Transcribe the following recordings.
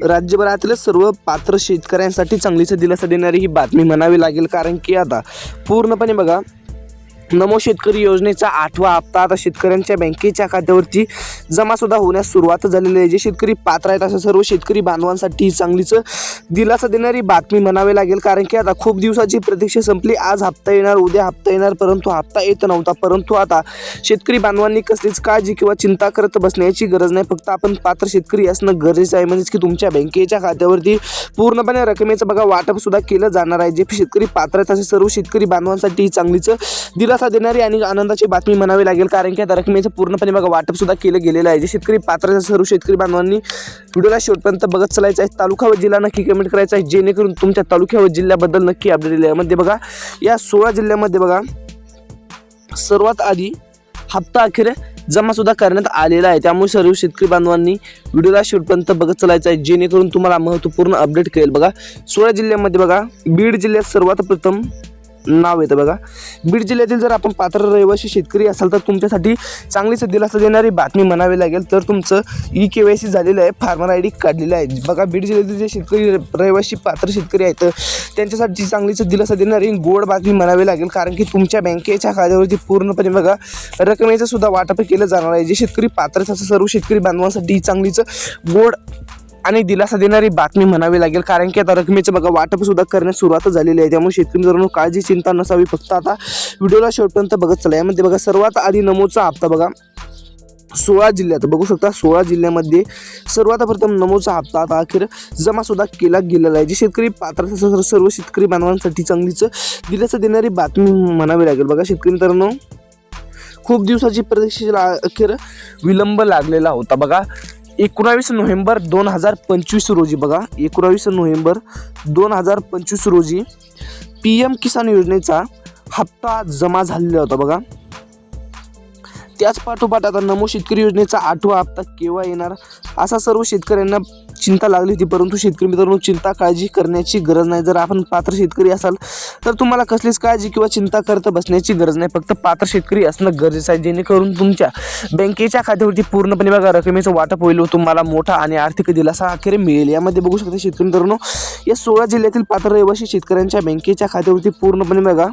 राज्यभरातील सर्व पात्र शेतकऱ्यांसाठी चांगलीच दिलासा देणारी ही बातमी म्हणावी लागेल, कारण की आता पूर्णपणे बघा, नमो शेतकरी योजनेचा 8वा हप्ता आता शेतकऱ्यांच्या बँकेच्या खात्यावरती जमासुद्धा होण्यास सुरुवात झालेली आहे। जे शेतकरी पात्र आहेत अशा सर्व शेतकरी बांधवांसाठी चांगलीच दिलासा देणारी बातमी म्हणावी लागेल, कारण की आता खूप दिवसाची प्रतीक्षा संपली। आज हप्ता येणार, उद्या हप्ता येणार, परंतु हप्ता येत नव्हता। परंतु आता शेतकरी बांधवांनी कसलीच काळजी किंवा चिंता करत बसण्याची गरज नाही। फक्त आपण पात्र शेतकरी असणं गरजेचं आहे, म्हणजेच की तुमच्या बँकेच्या खात्यावरती पूर्णपणे रकमेचं बघा वाटप सुद्धा केलं जाणार आहे। जे शेतकरी पात्र आहेत अशा सर्व शेतकरी बांधवांसाठी चांगलीच दिलासा देणारी आणि आनंदाची बातमी म्हणावी लागेल, कारण की आता रकमेचं पूर्णपणे बघा वाटप सुद्धा केलं गेलेलं आहे। जे शेतकरी पात्र सर्व शेतकरी बांधवांनी व्हिडिओला शेवटपर्यंत बघत चालायचं आहे। तालुका व जिल्हा नक्की कमेंट करायचा आहे, जेणेकरून तुमच्या तालुक्या व जिल्ह्याबद्दल नक्की अपडेट दिले आहे। मध्ये बघा या 16 जिल्ह्यामध्ये बघा सर्वात आधी हप्ता अखेर जमा सुद्धा करण्यात आलेला आहे। त्यामुळे सर्व शेतकरी बांधवांनी व्हिडिओला शेवटपर्यंत बघत चालायचं आहे, जेणेकरून तुम्हाला महत्त्वपूर्ण अपडेट कळेल। बघा 16 जिल्ह्यामध्ये बघा बीड जिल्ह्यात सर्वात प्रथम नाव येतं। बघा बीड जिल्ह्यातील जर आपण पात्र रहिवासी शेतकरी असाल तर तुमच्यासाठी चांगलीच दिलासा देणारी बातमी म्हणावी लागेल। तर तुमचं KYC झालेलं आहे, फार्मर ID काढलेलं आहे। बघा बीड जिल्ह्यातील जे शेतकरी रहिवासी पात्र शेतकरी आहेत त्यांच्यासाठी चांगलीच दिलासा देणारी गोड बातमी म्हणावी लागेल, कारण की तुमच्या बँकेच्या खात्यावरती पूर्णपणे बघा रकमेचं सुद्धा वाटप केलं जाणार आहे। जे शेतकरी पात्र असं सर्व शेतकरी बांधवांसाठी चांगलीच गोड आणि दिलासा देणारी बातमी म्हणावी लागेल, कारण की आता रकमेचं बघा वाटप सुद्धा करण्यास सुरुवात झालेली आहे। त्यामुळे शेतकरी मित्रांनो काळजी चिंता नसावी, फक्त आता व्हिडिओला शेवटपर्यंत बघत चला। यामध्ये बघा सर्वात आधी नमोचा हप्ता बघा 16 जिल्ह्यात बघू शकता। 16 जिल्ह्यामध्ये सर्वात प्रथम नमोचा हप्ता आता अखेर जमा सुद्धा केला गेलेला आहे। जे शेतकरी पात्र सर्व शेतकरी बांधवांसाठी चांगलीच दिलासा देणारी बातमी म्हणावी लागेल। बघा शेतकरी मित्रांनो खूप दिवसाची प्रतीक्षेला अखेर विलंब लागलेला होता। बघा 19 नोव्हेंबर 2025 रोजी बघा 19 नोव्हेंबर 2025 रोजी PM किसान योजनेचा हप्ता जमा झालेला होता। बघा त्याच पाठोपाठ आता नमो शेतकरी योजनेचा 8वा हप्ता केव्हा येणार असा सर्व शेतकऱ्यांना चिंता लागली होती, परंतु शेतकरी मित्रांनो चिंता काळजी करण्याची गरज नाही। जर आपण पात्र शेतकरी असाल तर तुम्हाला कसलीच काळजी किंवा चिंता करत बसण्याची गरज नाही, फक्त पात्र शेतकरी असणं गरजेचं आहे, जेणेकरून तुमच्या बँकेच्या खात्यावरती पूर्णपणे बघा रकमेचं वाटप होईल व तुम्हाला मोठा आणि आर्थिक दिलासा अखेर मिळेल। यामध्ये बघू शकता शेतकरी मित्रांनो या 16 जिल्ह्यातील पात्र रहिवासी शेतकऱ्यांच्या बँकेच्या खात्यावरती पूर्णपणे बघा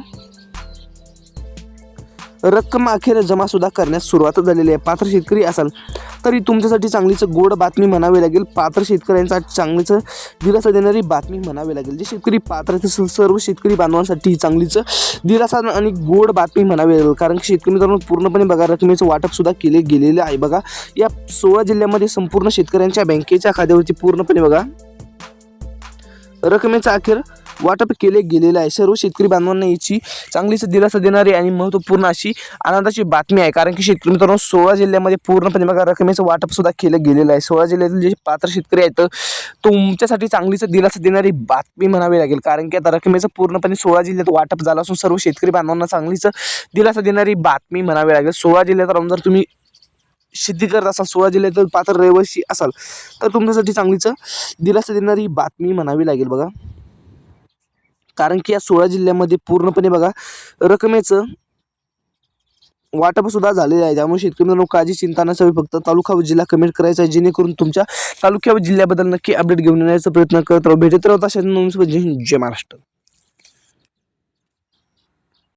रक्कम अखेर जमा सुद्धा करण्यास सुरुवात झालेली आहे। पात्र शेतकरी असाल तरी तुमच्यासाठी चांगलीच गोड बातमी म्हणावी लागेल, पात्र शेतकऱ्यांचा चांगलीच दिलासा देणारी बातमी म्हणावी लागेल। जे शेतकरी पात्र सर्व शेतकरी बांधवांसाठी चांगलीच दिलासा आणि गोड बातमी म्हणावी लागेल, कारण शेतकरी मित्रांनो पूर्णपणे बघा रकमेचं वाटप सुद्धा केले गेलेले आहे। बघा या 16 जिल्ह्यामध्ये संपूर्ण शेतकऱ्यांच्या बँकेच्या खात्यावरती पूर्णपणे बघा रकमेचं अखेर वाटप केले गेलेलं आहे। सर्व शेतकरी बांधवांना याची चांगलीच दिलासा देणारी आणि महत्त्वपूर्ण अशी आनंदाची बातमी आहे, कारण की शेतकरी मित्रांनो 16 जिल्ह्यामध्ये पूर्णपणे बघा रकमेचं वाटप सुद्धा केलं गेलेलं आहे। 16 जिल्ह्यातील जे पात्र शेतकरी आहेत तुमच्यासाठी चांगलीच दिलासा देणारी बातमी म्हणावी लागेल, कारण की आता रकमेचं पूर्णपणे 16 जिल्ह्यात वाटप झालं असून सर्व शेतकरी बांधवांना चांगलीच दिलासा देणारी बातमी म्हणावी लागेल। 16 जिल्ह्यात राहून जर तुम्ही शेती करत असाल, 16 जिल्ह्यातील पात्र रहिवासी असाल तर तुमच्यासाठी चांगलीच दिलासा देणारी बातमी म्हणावी लागेल। बघा कारण की या 16 जिल्ह्यामध्ये पूर्णपणे बघा रकमेचं वाटप सुद्धा झालेलं आहे। त्यामुळे शेतकरी मित्रांनो काळजी चिंता नसावी, फक्त तालुका व जिल्हा कमेंट करायचा आहे, जेणेकरून तुमच्या तालुक्या व जिल्ह्याबद्दल नक्की अपडेट घेऊन येण्याचा प्रयत्न करत राहू। भेटत राहू अशा नवीन जय महाराष्ट्र।